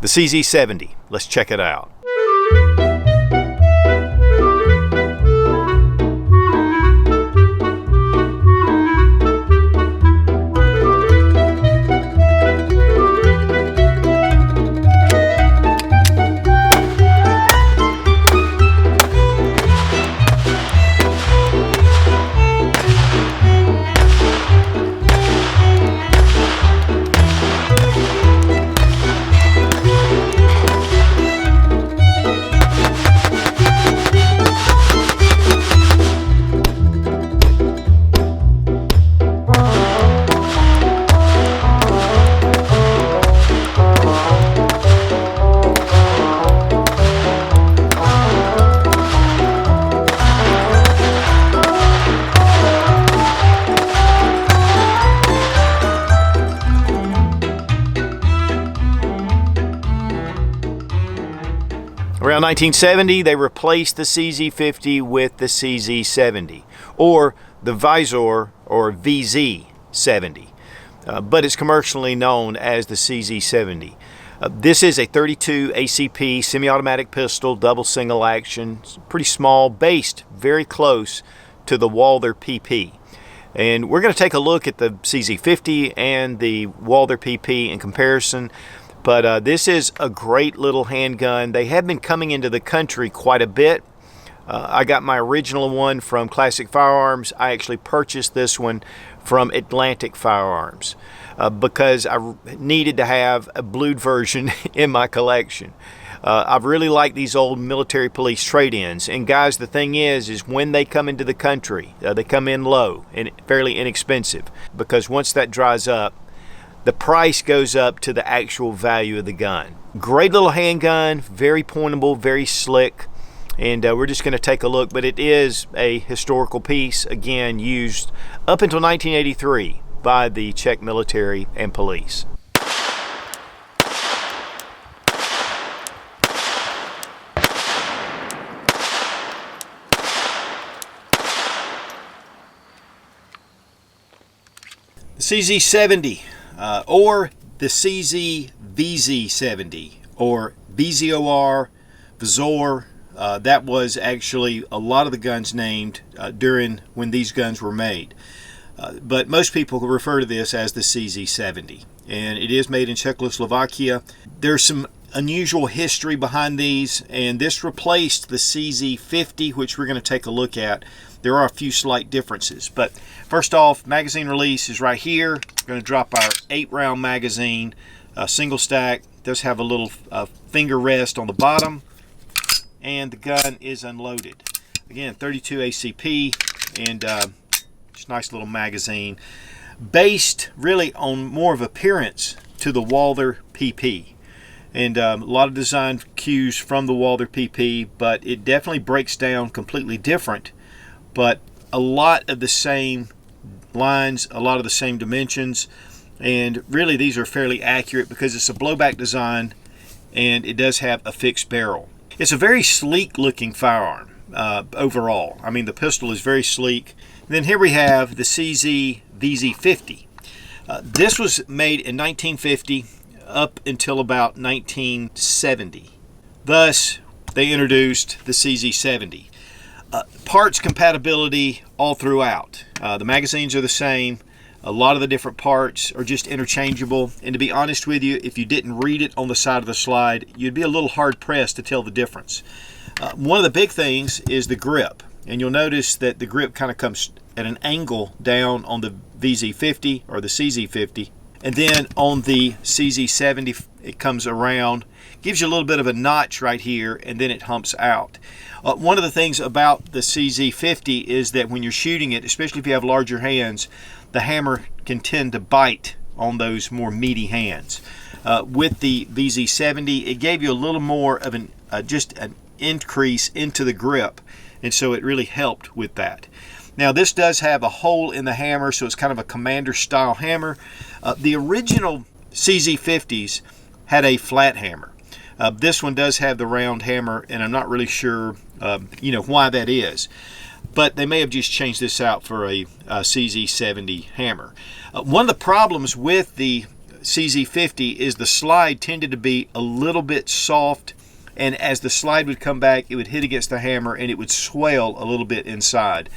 The CZ70. Let's check it out. Around 1970, they replaced the CZ50 with the CZ70, or the Visor or VZ70, but it's commercially known as the CZ70. This is a 32 ACP semi-automatic pistol, double single action, pretty small, based very close to the Walther PP. And we're going to take a look at the CZ50 and the Walther PP in comparison. But this is a great little handgun. They have been coming into the country quite a bit. I got my original one from Classic Firearms. I actually purchased this one from Atlantic Firearms because I needed to have a blued version in my collection. I've really liked these old military police trade-ins. And guys, the thing is when they come into the country, they come in low and fairly inexpensive, because once that dries up, the price goes up to the actual value of the gun. Great little handgun, very pointable, very slick, and we're just going to take a look. But it is a historical piece, again, used up until 1983 by the Czech military and police. The CZ70. Or the CZ-VZ70, or VZOR, Visor. That was actually a lot of the guns named during when these guns were made. But most people refer to this as the CZ70. And it is made in Czechoslovakia. There's some unusual history behind these, and this replaced the CZ50, which we're going to take a look at. There are a few slight differences, but first off, magazine release is right here. We're going to drop our 8-round magazine, single stack. It does have a little finger rest on the bottom, and the gun is unloaded. Again, 32 ACP, and just nice little magazine, based really on more of appearance to the Walther PP. And a lot of design cues from the Walther PP, but it definitely breaks down completely different. But a lot of the same lines, a lot of the same dimensions, and really these are fairly accurate because it's a blowback design and it does have a fixed barrel. It's a very sleek looking firearm overall. I mean, the pistol is very sleek. And then here we have the CZ-VZ50. This was made in 1950 up until about 1970. Thus, they introduced the CZ70. Parts compatibility all throughout. The magazines are the same. A lot of the different parts are just interchangeable. And to be honest with you, if you didn't read it on the side of the slide, you'd be a little hard pressed to tell the difference. One of the big things is the grip. And you'll notice that the grip kind of comes at an angle down on the VZ50 or the CZ50. And then on the CZ70, it comes around, gives you a little bit of a notch right here, and then it humps out. One of the things about the CZ50 is that when you're shooting it, especially if you have larger hands, the hammer can tend to bite on those more meaty hands. With the VZ70, it gave you a little more of just an increase into the grip, and so it really helped with that. Now this does have a hole in the hammer, so it's kind of a commander style hammer. The original CZ50s had a flat hammer. This one does have the round hammer, and I'm not really sure why that is, but they may have just changed this out for a CZ70 hammer. One of the problems with the CZ50 is the slide tended to be a little bit soft, and as the slide would come back, it would hit against the hammer and it would swell a little bit inside.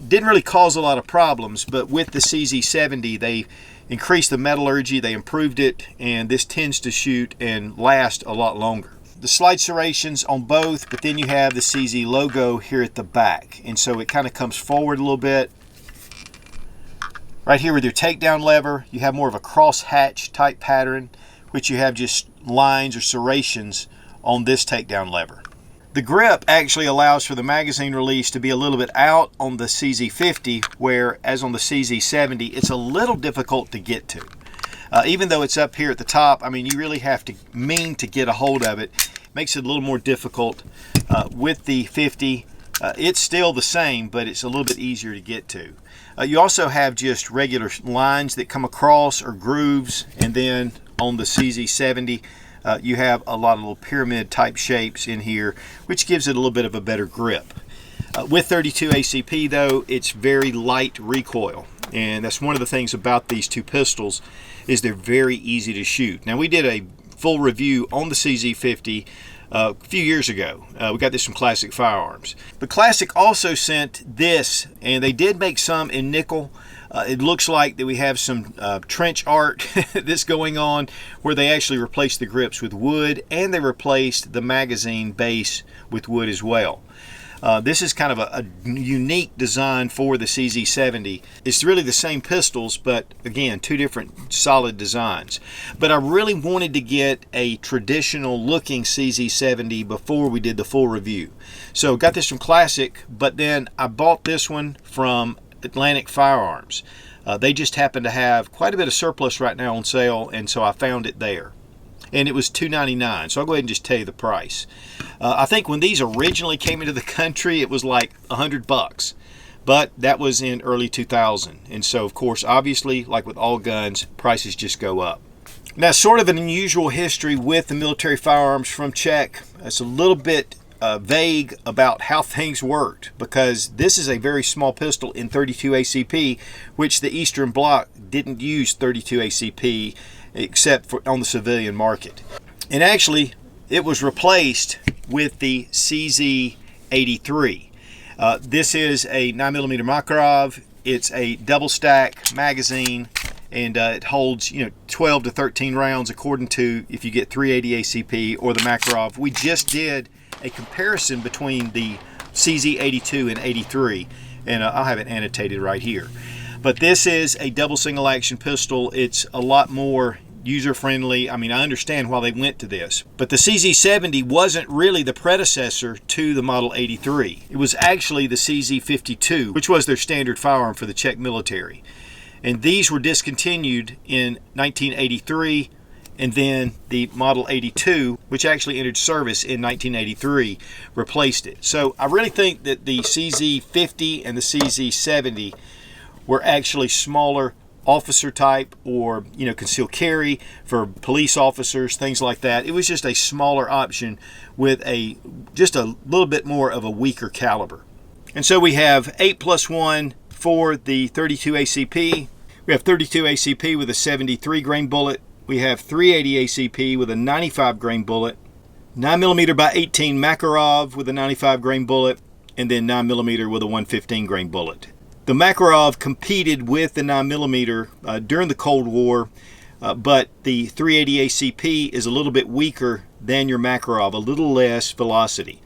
Didn't really cause a lot of problems, but with the CZ70, they increased the metallurgy, they improved it, and this tends to shoot and last a lot longer. The slide serrations on both, but then you have the CZ logo here at the back, and so it kind of comes forward a little bit. Right here with your takedown lever, you have more of a cross hatch type pattern, which you have just lines or serrations on this takedown lever. The grip actually allows for the magazine release to be a little bit out on the CZ50, whereas on the CZ70, it's a little difficult to get to. Even though it's up here at the top, I mean, you really have to mean to get a hold of it. Makes it a little more difficult. With the 50, it's still the same, but it's a little bit easier to get to. You also have just regular lines that come across, or grooves, and then on the CZ70, you have a lot of little pyramid type shapes in here, which gives it a little bit of a better grip. With 32 ACP though, it's very light recoil, and that's one of the things about these two pistols, is they're very easy to shoot. Now, we did a full review on the CZ50 a few years ago. We got this from Classic Firearms. The Classic also sent this, and they did make some in nickel. It looks like that we have some trench art that's going on, where they actually replaced the grips with wood, and they replaced the magazine base with wood as well. This is kind of a unique design for the CZ70. It's really the same pistols, but again, two different solid designs. But I really wanted to get a traditional looking CZ70 before we did the full review. So got this from Classic, but then I bought this one from Atlantic Firearms. They just happen to have quite a bit of surplus right now on sale, and so I found it there. And it was $2.99, so I'll go ahead and just tell you the price. I think when these originally came into the country, it was like $100, but that was in early 2000. And so, of course, obviously, like with all guns, prices just go up. Now, sort of an unusual history with the military firearms from Czech. It's a little bit vague about how things worked, because this is a very small pistol in 32 ACP, which the Eastern Bloc didn't use 32 ACP except for on the civilian market. And actually, it was replaced with the CZ83. This is a 9mm Makarov. It's a double stack magazine, and it holds 12 to 13 rounds according to if you get 380 ACP or the Makarov. We just did a comparison between the CZ82 and 83, and I'll have it annotated right here. But this is a double single action pistol. It's a lot more user friendly. I mean, I understand why they went to this, but the CZ70 wasn't really the predecessor to the Model 83. It was actually the CZ52, which was their standard firearm for the Czech military. And these were discontinued in 1983, and then the Model 82, which actually entered service in 1983, replaced it. So I really think that the CZ50 and the CZ70 were actually smaller officer type, or concealed carry for police officers, things like that. It was just a smaller option with just a little bit more of a weaker caliber. And so we have 8+1 for the 32 ACP. We have 32 ACP with a 73 grain bullet. We have 380 ACP with a 95 grain bullet, 9mm by 18 Makarov with a 95 grain bullet, and then 9mm with a 115 grain bullet. The Makarov competed with the 9mm during the Cold War, but the 380 ACP is a little bit weaker than your Makarov, a little less velocity.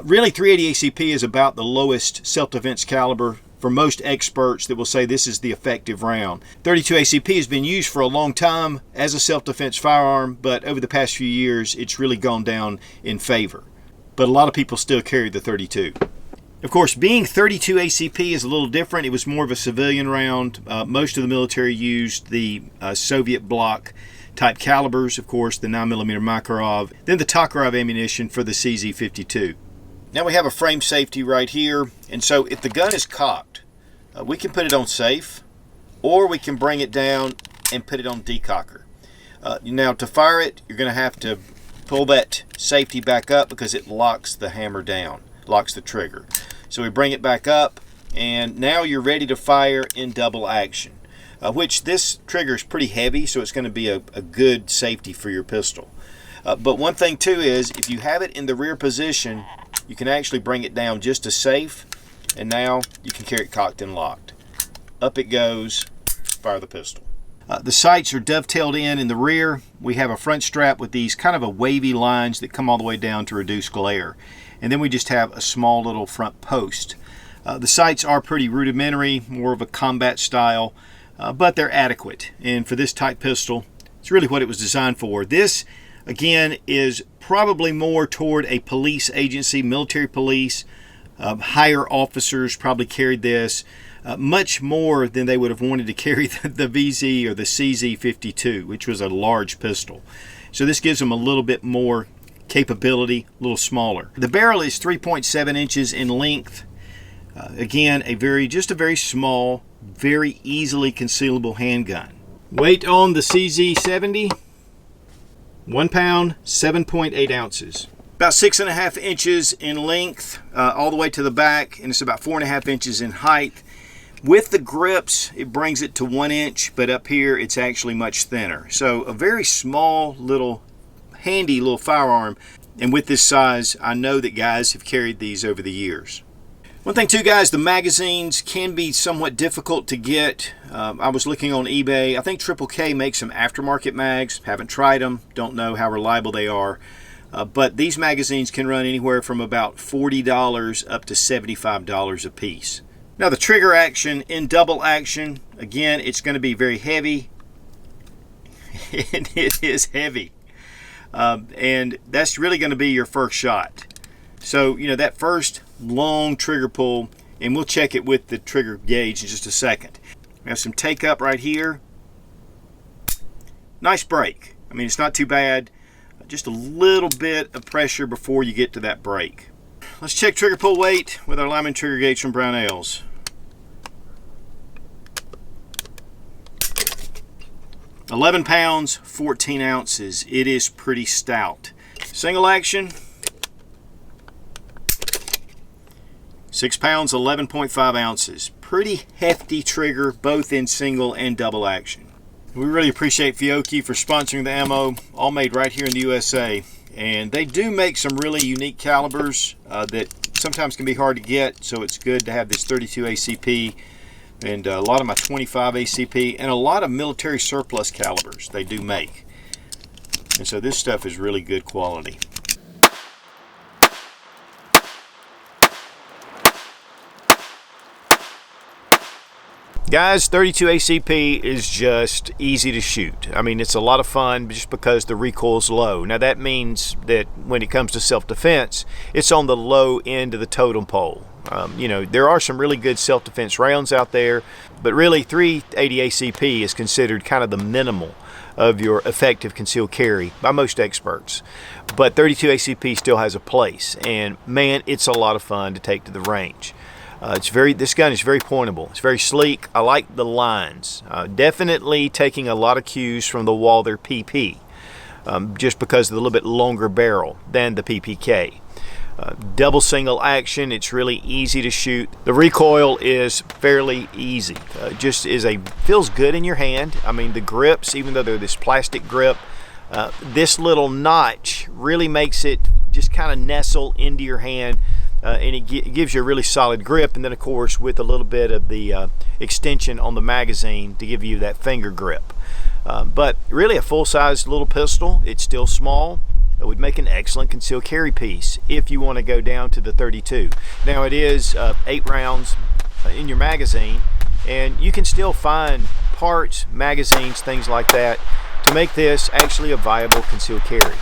Really, 380 ACP is about the lowest self-defense caliber for most experts that will say this is the effective round. 32 ACP has been used for a long time as a self-defense firearm, but over the past few years, it's really gone down in favor. But a lot of people still carry the 32. Of course, being 32 ACP is a little different. It was more of a civilian round. Most of the military used the Soviet bloc type calibers, of course, the 9mm Makarov, then the Tokarev ammunition for the CZ52. Now we have a frame safety right here, and so if the gun is cocked, we can put it on safe, or we can bring it down and put it on decocker. Now to fire it, you're going to have to pull that safety back up because it locks the hammer down, locks the trigger. So we bring it back up, and now you're ready to fire in double action. which this trigger is pretty heavy, so it's going to be a good safety for your pistol. But one thing too is, if you have it in the rear position, you can actually bring it down just to safe, and now you can carry it cocked and locked. Up it goes, fire the pistol. The sights are dovetailed in the rear. We have a front strap with these kind of a wavy lines that come all the way down to reduce glare. And then we just have a small little front post. The sights are pretty rudimentary, more of a combat style, but they're adequate. And for this type pistol, it's really what it was designed for. This, again, is probably more toward a police agency, military police. Higher officers probably carried this much more than they would have wanted to carry the VZ or the CZ52, which was a large pistol. So this gives them a little bit more capability, a little smaller. The barrel is 3.7 inches in length. Again, just a very small, very easily concealable handgun. Weight on the CZ70, 1 pound, 7.8 ounces. About 6.5 inches in length all the way to the back, and it's about 4.5 inches in height. With the grips, it brings it to 1 inch, but up here it's actually much thinner. So a very small little, handy little firearm. And with this size, I know that guys have carried these over the years. One thing too, guys, the magazines can be somewhat difficult to get. I was looking on eBay. I think Triple K makes some aftermarket mags. Haven't tried them. Don't know how reliable they are. But these magazines can run anywhere from about $40 up to $75 a piece. Now the trigger action in double action, again, it's going to be very heavy. And it is heavy. And that's really going to be your first shot. So, you know, that first long trigger pull, and we'll check it with the trigger gauge in just a second. We have some take up right here. Nice break. I mean, it's not too bad. Just a little bit of pressure before you get to that break. Let's check trigger pull weight with our Lyman trigger gauge from Brownells. £11 pounds, 14 ounces. It is pretty stout. Single action, 6 pounds, 11.5 ounces. Pretty hefty trigger, both in single and double action. We really appreciate Fiocchi for sponsoring the ammo, all made right here in the USA. And they do make some really unique calibers that sometimes can be hard to get, so it's good to have this 32 ACP and a lot of my 25 ACP and a lot of military surplus calibers they do make. And so this stuff is really good quality. Guys, 32 ACP is just easy to shoot. I mean, it's a lot of fun just because the recoil's low. Now that means that when it comes to self-defense, it's on the low end of the totem pole. You know, there are some really good self-defense rounds out there, but really 380 ACP is considered kind of the minimal of your effective concealed carry by most experts. But 32 ACP still has a place, and man, it's a lot of fun to take to the range. This gun is very pointable. It's very sleek. I like the lines. Definitely taking a lot of cues from the Walther PP, just because of the little bit longer barrel than the PPK. Double single action. It's really easy to shoot. The recoil is fairly easy. Feels good in your hand. I mean, the grips, even though they're this plastic grip, this little notch really makes it just kind of nestle into your hand. And it gives you a really solid grip, and then of course with a little bit of the extension on the magazine to give you that finger grip. But really a full-size little pistol. It's still small. It would make an excellent concealed carry piece if you want to go down to the 32. Now it is 8 rounds in your magazine, and you can still find parts, magazines, things like that to make this actually a viable concealed carry.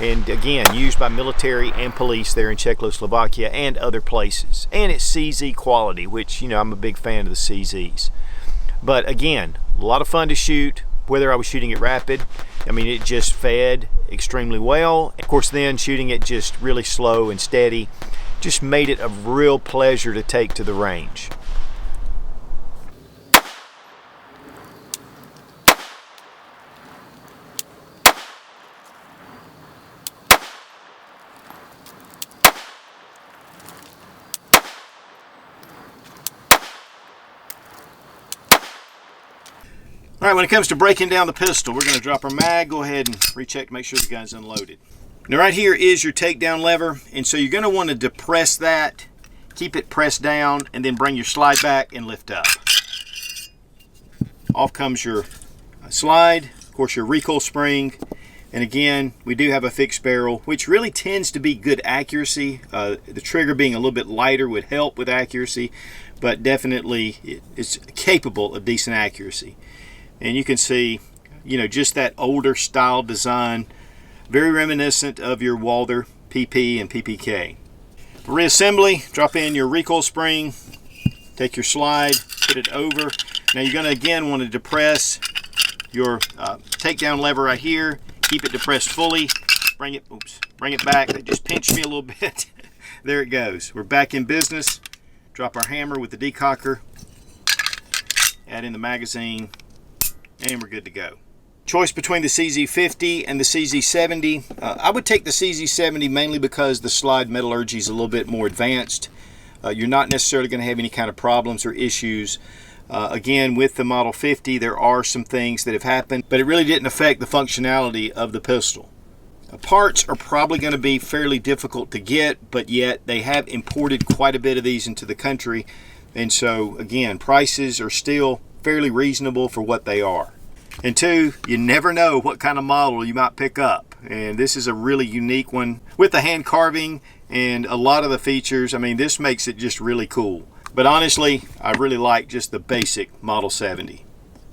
And again, used by military and police there in Czechoslovakia and other places. And it's CZ quality, which, you know, I'm a big fan of the CZs. But again, a lot of fun to shoot, whether I was shooting it rapid. I mean, it just fed extremely well. Of course, then shooting it just really slow and steady just made it a real pleasure to take to the range. All right, when it comes to breaking down the pistol, we're going to drop our mag, go ahead and recheck to make sure the gun's unloaded. Now right here is your takedown lever, and so you're going to want to depress that, keep it pressed down, and then bring your slide back and lift up. Off comes your slide, of course your recoil spring, and again, we do have a fixed barrel, which really tends to be good accuracy. The trigger being a little bit lighter would help with accuracy, but definitely it's capable of decent accuracy. And you can see, you know, just that older style design, very reminiscent of your Walther PP and PPK. For reassembly, drop in your recoil spring, take your slide, put it over. Now you're going to again want to depress your takedown lever right here. Keep it depressed fully. Bring it back. That just pinched me a little bit. There it goes. We're back in business. Drop our hammer with the decocker. Add in the magazine. And we're good to go. Choice between the CZ50 and the CZ70. I would take the CZ70 mainly because the slide metallurgy is a little bit more advanced. You're not necessarily going to have any kind of problems or issues. Again, with the Model 50, there are some things that have happened, but it really didn't affect the functionality of the pistol. Parts are probably going to be fairly difficult to get, but yet they have imported quite a bit of these into the country. And so, again, prices are still fairly reasonable for what they are. And two, you never know what kind of model you might pick up. And this is a really unique one with the hand carving and a lot of the features. I mean, this makes it just really cool. But honestly, I really like just the basic Model 70.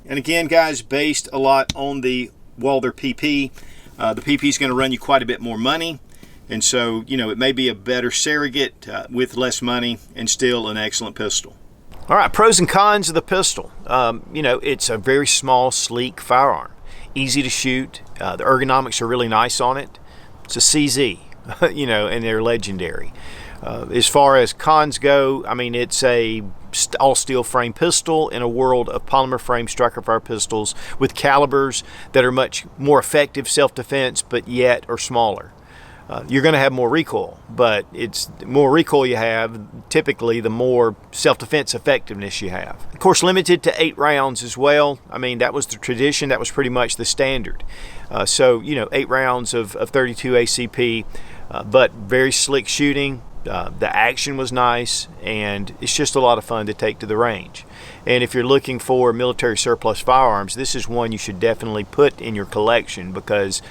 And again, guys, based a lot on the Walther PP. The PP is going to run you quite a bit more money. And so, you know, it may be a better surrogate with less money and still an excellent pistol. All right, pros and cons of the pistol. You know, it's a very small, sleek firearm. Easy to shoot. The ergonomics are really nice on it. It's a CZ, you know, and they're legendary. As far as cons go, I mean, it's a all steel frame pistol in a world of polymer frame striker fire pistols with calibers that are much more effective self-defense, but yet are smaller. You're going to have more recoil, but it's the more recoil you have, typically the more self-defense effectiveness you have. Of course, limited to 8 rounds as well. I mean, that was the tradition. That was pretty much the standard. So, you know, 8 rounds of 32 ACP, but very slick shooting. The action was nice, and it's just a lot of fun to take to the range. And if you're looking for military surplus firearms, this is one you should definitely put in your collection because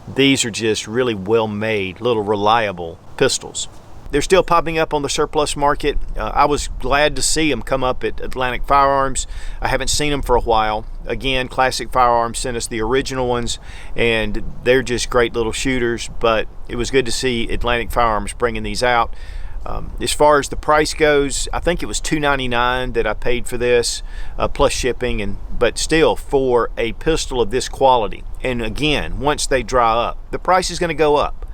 these are just really well-made, little reliable pistols. They're still popping up on the surplus market. I was glad to see them come up at Atlantic Firearms. I haven't seen them for a while. Again, Classic Firearms sent us the original ones, and they're just great little shooters, but it was good to see Atlantic Firearms bringing these out. As far as the price goes, I think it was $2.99 that I paid for this, plus shipping, but still for a pistol of this quality. And again, once they dry up, the price is going to go up,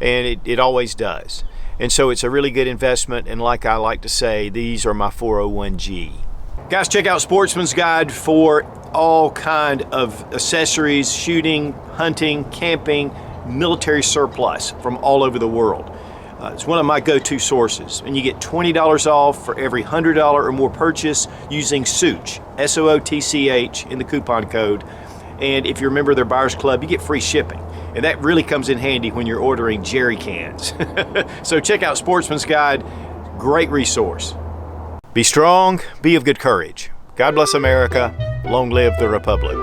and it always does. And so it's a really good investment, and like I like to say, these are my 401G. Guys, check out Sportsman's Guide for all kind of accessories, shooting, hunting, camping, military surplus from all over the world. It's one of my go-to sources, and you get $20 off for every $100 or more purchase using Sootch, S-O-O-T-C-H in the coupon code. And if you're a member of their Buyers Club, you get free shipping. And that really comes in handy when you're ordering jerry cans. So check out Sportsman's Guide, great resource. Be strong, be of good courage. God bless America, long live the Republic.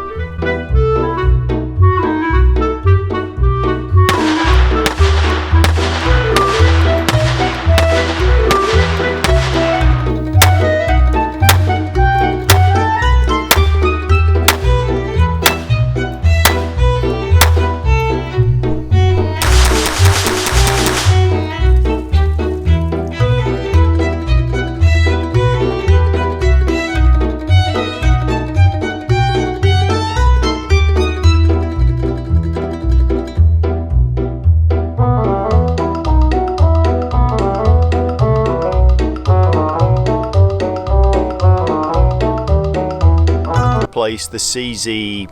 The CZ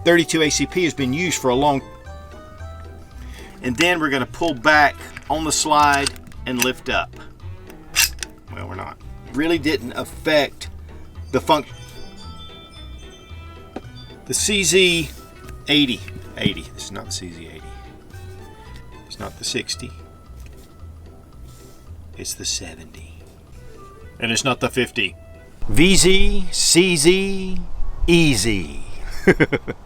32 ACP has been used for a long and then we're going to pull back on the slide and lift up. Well, we're not. Really didn't affect the CZ 80. This is not the CZ 80. It's not the 60. It's the 70. And it's not the 50. VZ, CZ, EZ.